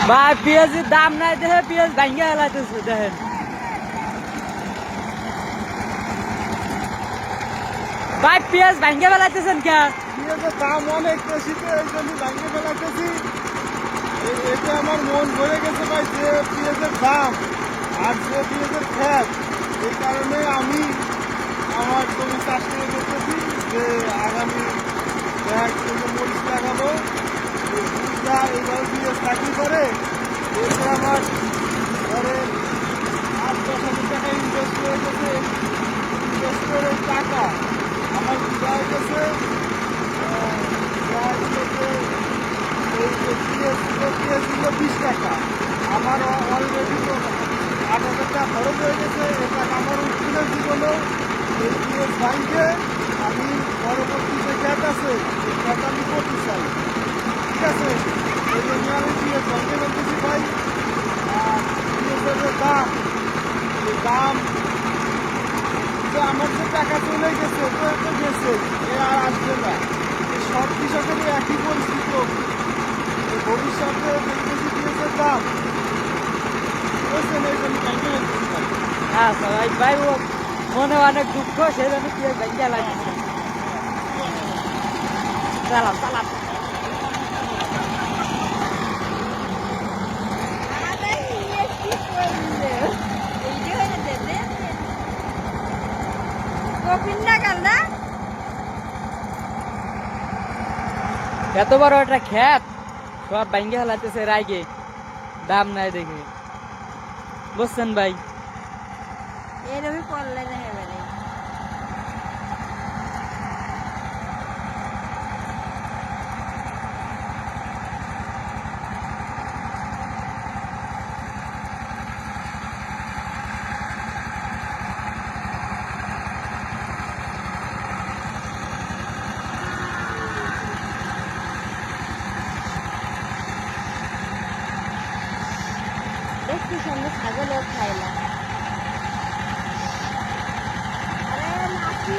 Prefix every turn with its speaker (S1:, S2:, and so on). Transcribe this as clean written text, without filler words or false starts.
S1: ভাই পেঁয়াজের দাম নাই দেখে পেঁয়াজ ভাঙ্গে হেলাইতেছে দেখেন। ভাই পেঁয়াজ ভাঙ্গে বেলাইতেছেন কে?
S2: পেঁয়াজের দাম অনেক বেশি তো এই জন্য ভাঙ্গে ফেলাইতেছি। এতে আমার মন ভরে গেছে ভাই, যে পেঁয়াজের দাম আর যে পেঁয়াজের খ্যাত, এই কারণে আমি আমার জমি চাষ করে করতেছি যে আগামী জন্য মরিচ লাগাবো। যা এইভাবে পেঁয়াজ চাকরি করে এতে আমার ধরে 8-10 হাজার টাকা ইনভেস্ট করে গেছে। ইনভেস্ট করে টাকা আমার প্রায় গেছে এই যে পেঁয়াজ ছিল 20 টাকা, আমার অলরেডি তো 8,000 টাকা খরচ হয়ে গেছে। এটা আমার উৎপাদনের জীবনেও এই পেঁয়াজ ভাঙকে আমি পরবর্তী যে খ্যাত আছে এই খ্যাত আমি করতে চাই, ঠিক আছে? এই জন্য আমি পেঁয়াজ ভাঙতে বলতেছি ভাই। আর পেঁয়াজের যে দাম, এই দাম যে আমার যে টাকা চলে গেছে তো একটা গেছে, এ আর আসবে না। এই সব কৃষকেরই একই পরিস্থিতি হবে। এই ভবিষ্যতে দেখতেছি পেঁয়াজের দাম বুঝছেন, এই জন্য ব্যাংকে লাগতেছি ভাই।
S1: আচ্ছা ভাই, ভাই ও মনে অনেক দুঃখ, সেই জন্য পেঁয়াজ ভাঙ্গে হেলাইতেছে। চালাম চালাম। এত বড় একটা ক্ষেত সব ভাঙ্গে হেলাইতেছে রাইগে, দাম নাই দেখে, বুঝছেন ভাই?
S3: এরকমই করলে না এবারে। দেখছি সঙ্গে ছাগলও খাইলাম। আরে মাছি